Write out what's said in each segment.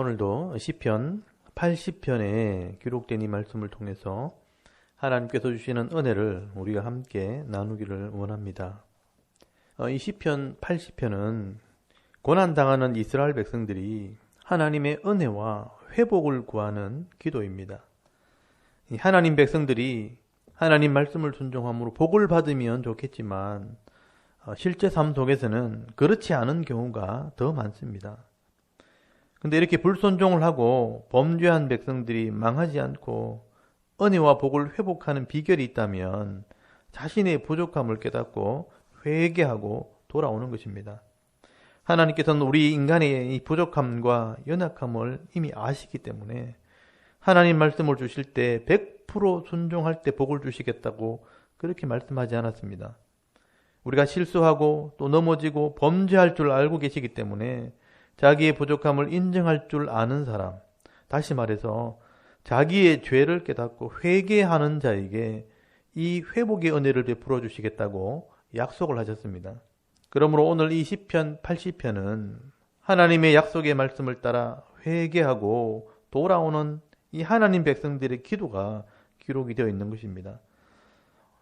오늘도 시편 80편에 기록된 이 말씀을 통해서 하나님께서 주시는 은혜를 우리가 함께 나누기를 원합니다. 이 시편 80편은 고난당하는 이스라엘 백성들이 하나님의 은혜와 회복을 구하는 기도입니다. 하나님 백성들이 하나님 말씀을 순종함으로 복을 받으면 좋겠지만 실제 삶 속에서는 그렇지 않은 경우가 더 많습니다. 근데 이렇게 불순종을 하고 범죄한 백성들이 망하지 않고 은혜와 복을 회복하는 비결이 있다면 자신의 부족함을 깨닫고 회개하고 돌아오는 것입니다. 하나님께서는 우리 인간의 이 부족함과 연약함을 이미 아시기 때문에 하나님 말씀을 주실 때 100% 순종할 때 복을 주시겠다고 그렇게 말씀하지 않았습니다. 우리가 실수하고 또 넘어지고 범죄할 줄 알고 계시기 때문에 자기의 부족함을 인정할 줄 아는 사람, 다시 말해서 자기의 죄를 깨닫고 회개하는 자에게 이 회복의 은혜를 베풀어 주시겠다고 약속을 하셨습니다. 그러므로 오늘 이 시편 80편은 하나님의 약속의 말씀을 따라 회개하고 돌아오는 이 하나님 백성들의 기도가 기록이 되어 있는 것입니다.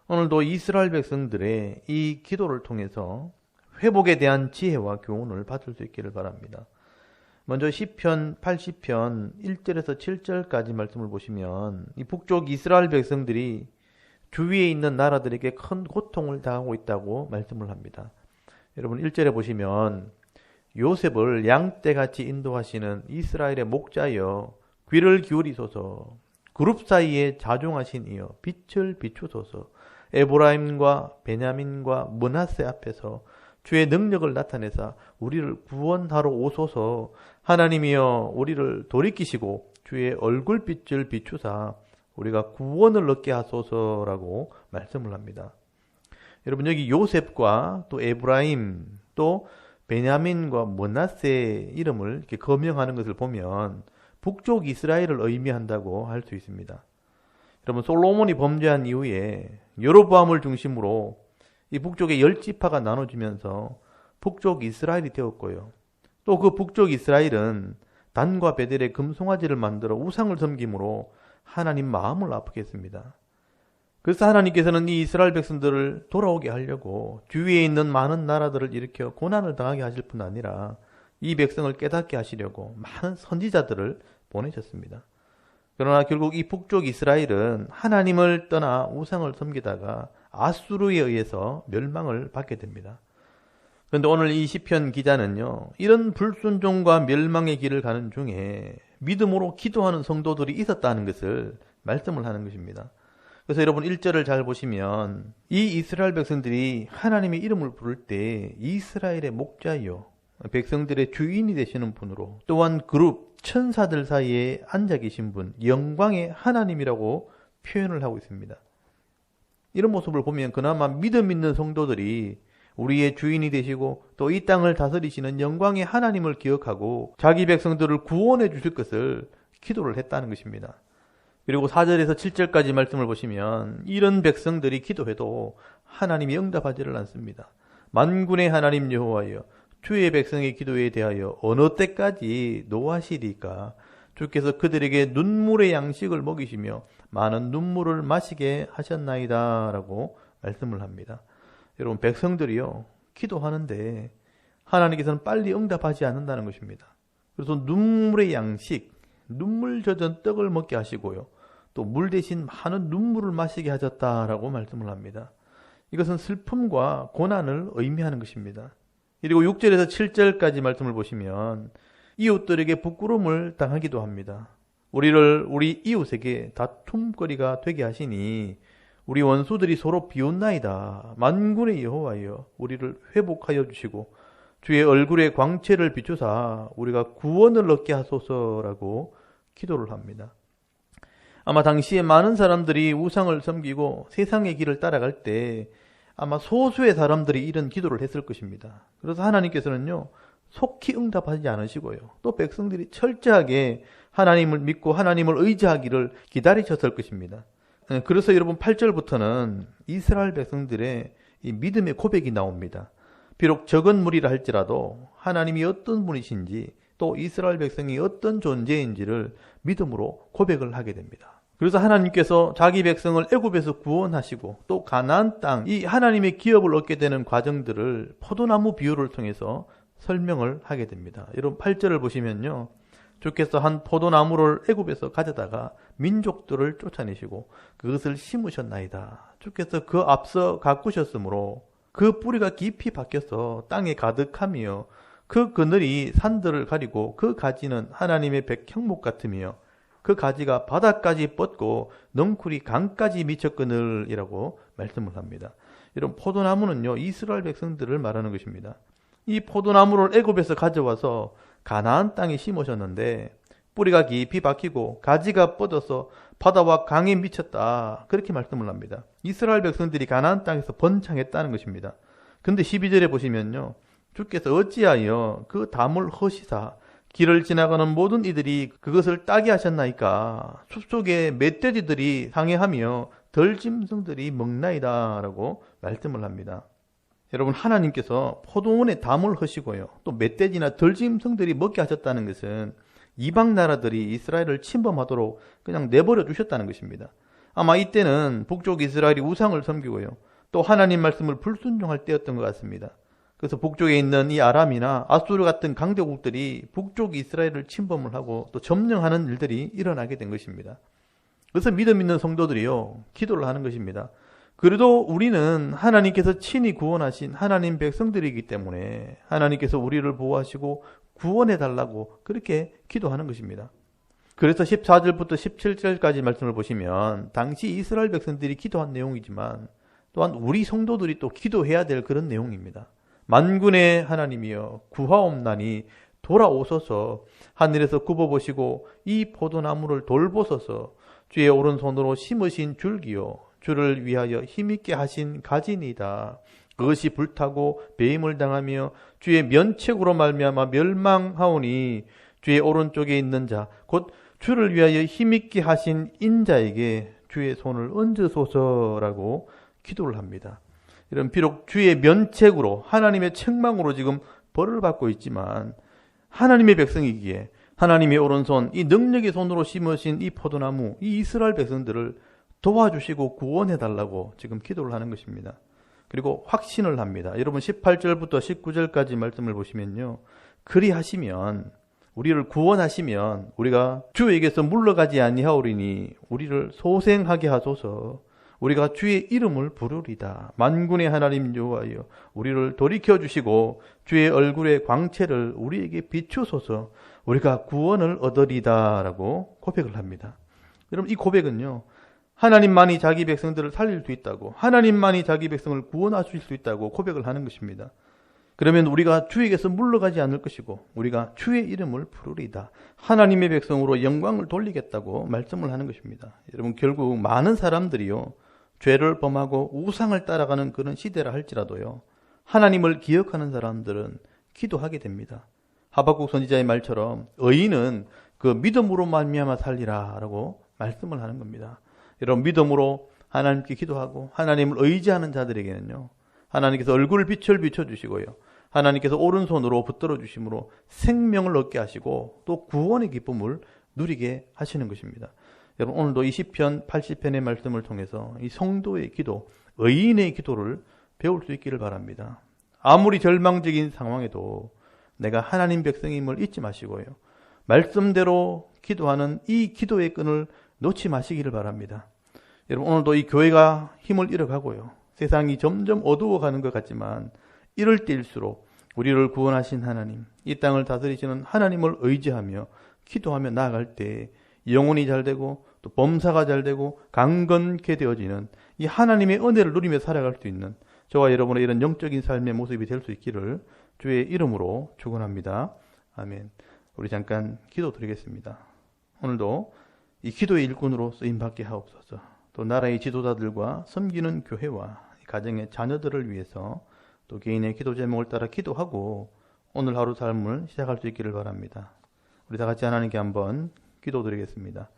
오늘도 이스라엘 백성들의 이 기도를 통해서 회복에 대한 지혜와 교훈을 받을 수 있기를 바랍니다. 먼저 시편 80편 1절에서 7절까지 말씀을 보시면 이 북쪽 이스라엘 백성들이 주위에 있는 나라들에게 큰 고통을 당하고 있다고 말씀을 합니다. 여러분 1절에 보시면 요셉을 양떼같이 인도하시는 이스라엘의 목자여 귀를 기울이소서, 그룹 사이에 자중하신 이여 빛을 비추소서, 에브라임과 베냐민과 므낫세 앞에서 주의 능력을 나타내사 우리를 구원하러 오소서. 하나님이여 우리를 돌이키시고 주의 얼굴빛을 비추사 우리가 구원을 얻게 하소서라고 말씀을 합니다. 여러분 여기 요셉과 또 에브라임 또 베냐민과 므낫세 이름을 이렇게 거명하는 것을 보면 북쪽 이스라엘을 의미한다고 할 수 있습니다. 여러분 솔로몬이 범죄한 이후에 여로보암을 중심으로 이 북쪽의 10지파가 나눠지면서 북쪽 이스라엘이 되었고요. 또 그 북쪽 이스라엘은 단과 베델의 금송아지를 만들어 우상을 섬김으로 하나님 마음을 아프게 했습니다. 그래서 하나님께서는 이 이스라엘 백성들을 돌아오게 하려고 주위에 있는 많은 나라들을 일으켜 고난을 당하게 하실 뿐 아니라 이 백성을 깨닫게 하시려고 많은 선지자들을 보내셨습니다. 그러나 결국 이 북쪽 이스라엘은 하나님을 떠나 우상을 섬기다가 아수르에 의해서 멸망을 받게 됩니다. 그런데 오늘 이 시편 기자는요, 이런 불순종과 멸망의 길을 가는 중에 믿음으로 기도하는 성도들이 있었다는 것을 말씀을 하는 것입니다. 그래서 여러분 1절을 잘 보시면 이 이스라엘 백성들이 하나님의 이름을 부를 때 이스라엘의 목자요, 백성들의 주인이 되시는 분으로, 또한 그룹 천사들 사이에 앉아 계신 분, 영광의 하나님이라고 표현을 하고 있습니다. 이런 모습을 보면 그나마 믿음 있는 성도들이 우리의 주인이 되시고 또 이 땅을 다스리시는 영광의 하나님을 기억하고 자기 백성들을 구원해 주실 것을 기도를 했다는 것입니다. 그리고 4절에서 7절까지 말씀을 보시면 이런 백성들이 기도해도 하나님이 응답하지를 않습니다. 만군의 하나님 여호와여, 주의 백성의 기도에 대하여 어느 때까지 노하시리까? 주께서 그들에게 눈물의 양식을 먹이시며 많은 눈물을 마시게 하셨나이다 라고 말씀을 합니다. 여러분 백성들이요 기도하는데 하나님께서는 빨리 응답하지 않는다는 것입니다. 그래서 눈물의 양식, 눈물 젖은 떡을 먹게 하시고요, 또 물 대신 많은 눈물을 마시게 하셨다라고 말씀을 합니다. 이것은 슬픔과 고난을 의미하는 것입니다. 그리고 6절에서 7절까지 말씀을 보시면 이웃들에게 부끄러움을 당하기도 합니다. 우리를 우리 이웃에게 다툼거리가 되게 하시니 우리 원수들이 서로 비웃나이다. 만군의 여호와여 우리를 회복하여 주시고 주의 얼굴에 광채를 비추사 우리가 구원을 얻게 하소서라고 기도를 합니다. 아마 당시에 많은 사람들이 우상을 섬기고 세상의 길을 따라갈 때 아마 소수의 사람들이 이런 기도를 했을 것입니다. 그래서 하나님께서는요 속히 응답하지 않으시고요, 또 백성들이 철저하게 하나님을 믿고 하나님을 의지하기를 기다리셨을 것입니다. 그래서 여러분 8절부터는 이스라엘 백성들의 이 믿음의 고백이 나옵니다. 비록 적은 무리라 할지라도 하나님이 어떤 분이신지 또 이스라엘 백성이 어떤 존재인지를 믿음으로 고백을 하게 됩니다. 그래서 하나님께서 자기 백성을 애굽에서 구원하시고 또 가나안 땅, 이 하나님의 기업을 얻게 되는 과정들을 포도나무 비유를 통해서 설명을 하게 됩니다. 여러분 8절을 보시면요, 주께서 한 포도나무를 애굽에서 가져다가 민족들을 쫓아내시고 그것을 심으셨나이다. 주께서 그 앞서 가꾸셨으므로 그 뿌리가 깊이 박혀서 땅에 가득하며 그 그늘이 산들을 가리고 그 가지는 하나님의 백향목 같으며 그 가지가 바닥까지 뻗고 넝쿨이 강까지 미쳤거늘이라고 말씀을 합니다. 이런 포도나무는요, 이스라엘 백성들을 말하는 것입니다. 이 포도나무를 애굽에서 가져와서 가나안 땅에 심으셨는데 뿌리가 깊이 박히고 가지가 뻗어서 바다와 강에 미쳤다, 그렇게 말씀을 합니다. 이스라엘 백성들이 가나안 땅에서 번창했다는 것입니다. 근데 12절에 보시면요, 주께서 어찌하여 그 담을 허시사 길을 지나가는 모든 이들이 그것을 따게 하셨나이까. 숲속에 멧돼지들이 상해하며 들짐승들이 먹나이다 라고 말씀을 합니다. 여러분, 하나님께서 포도원에 담을 허시고요, 또 멧돼지나 들짐승들이 먹게 하셨다는 것은 이방 나라들이 이스라엘을 침범하도록 그냥 내버려 두셨다는 것입니다. 아마 이때는 북쪽 이스라엘이 우상을 섬기고요, 또 하나님 말씀을 불순종할 때였던 것 같습니다. 그래서 북쪽에 있는 이 아람이나 아수르 같은 강대국들이 북쪽 이스라엘을 침범을 하고 또 점령하는 일들이 일어나게 된 것입니다. 그래서 믿음 있는 성도들이요, 기도를 하는 것입니다. 그래도 우리는 하나님께서 친히 구원하신 하나님 백성들이기 때문에 하나님께서 우리를 보호하시고 구원해달라고 그렇게 기도하는 것입니다. 그래서 14절부터 17절까지 말씀을 보시면 당시 이스라엘 백성들이 기도한 내용이지만 또한 우리 성도들이 또 기도해야 될 그런 내용입니다. 만군의 하나님이여 구하옵나니 돌아오소서. 하늘에서 굽어보시고 이 포도나무를 돌보소서. 주의 오른손으로 심으신 줄기요 주를 위하여 힘있게 하신 가지니이다. 그것이 불타고 배임을 당하며 주의 면책으로 말미암아 멸망하오니 주의 오른쪽에 있는 자 곧 주를 위하여 힘있게 하신 인자에게 주의 손을 얹으소서라고 기도를 합니다. 이런 비록 주의 면책으로 하나님의 책망으로 지금 벌을 받고 있지만 하나님의 백성이기에 하나님의 오른손, 이 능력의 손으로 심으신 이 포도나무, 이 이스라엘 백성들을 도와주시고 구원해달라고 지금 기도를 하는 것입니다. 그리고 확신을 합니다. 여러분 18절부터 19절까지 말씀을 보시면요, 그리하시면, 우리를 구원하시면 우리가 주에게서 물러가지 아니하오리니 우리를 소생하게 하소서. 우리가 주의 이름을 부르리다. 만군의 하나님 여호와여 우리를 돌이켜 주시고 주의 얼굴의 광채를 우리에게 비추소서. 우리가 구원을 얻으리다 라고 고백을 합니다. 여러분, 이 고백은요, 하나님만이 자기 백성들을 살릴 수 있다고, 하나님만이 자기 백성을 구원하실 수 있다고 고백을 하는 것입니다. 그러면 우리가 주에게서 물러가지 않을 것이고 우리가 주의 이름을 부르리다. 하나님의 백성으로 영광을 돌리겠다고 말씀을 하는 것입니다. 여러분, 결국 많은 사람들이요, 죄를 범하고 우상을 따라가는 그런 시대라 할지라도요, 하나님을 기억하는 사람들은 기도하게 됩니다. 하박국 선지자의 말처럼 의인은 그 믿음으로 말미암아 살리라 라고 말씀을 하는 겁니다. 여러분, 믿음으로 하나님께 기도하고 하나님을 의지하는 자들에게는요, 하나님께서 얼굴을 빛을 비춰주시고요, 하나님께서 오른손으로 붙들어 주심으로 생명을 얻게 하시고 또 구원의 기쁨을 누리게 하시는 것입니다. 여러분, 오늘도 이 시편 80편의 말씀을 통해서 이 성도의 기도, 의인의 기도를 배울 수 있기를 바랍니다. 아무리 절망적인 상황에도 내가 하나님 백성임을 잊지 마시고요, 말씀대로 기도하는 이 기도의 끈을 놓지 마시기를 바랍니다. 여러분, 오늘도 이 교회가 힘을 잃어가고요, 세상이 점점 어두워가는 것 같지만 이럴 때일수록 우리를 구원하신 하나님, 이 땅을 다스리시는 하나님을 의지하며 기도하며 나아갈 때 영혼이 잘되고 또 범사가 잘되고 강건케 되어지는 이 하나님의 은혜를 누리며 살아갈 수 있는 저와 여러분의 이런 영적인 삶의 모습이 될 수 있기를 주의 이름으로 축원합니다. 아멘. 우리 잠깐 기도드리겠습니다. 오늘도 이 기도의 일꾼으로 쓰임받게 하옵소서. 또 나라의 지도자들과 섬기는 교회와 가정의 자녀들을 위해서 또 개인의 기도 제목을 따라 기도하고 오늘 하루 삶을 시작할 수 있기를 바랍니다. 우리 다 같이 하나님께 한번 기도드리겠습니다.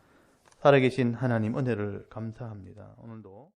살아계신 하나님, 은혜를 감사합니다. 오늘도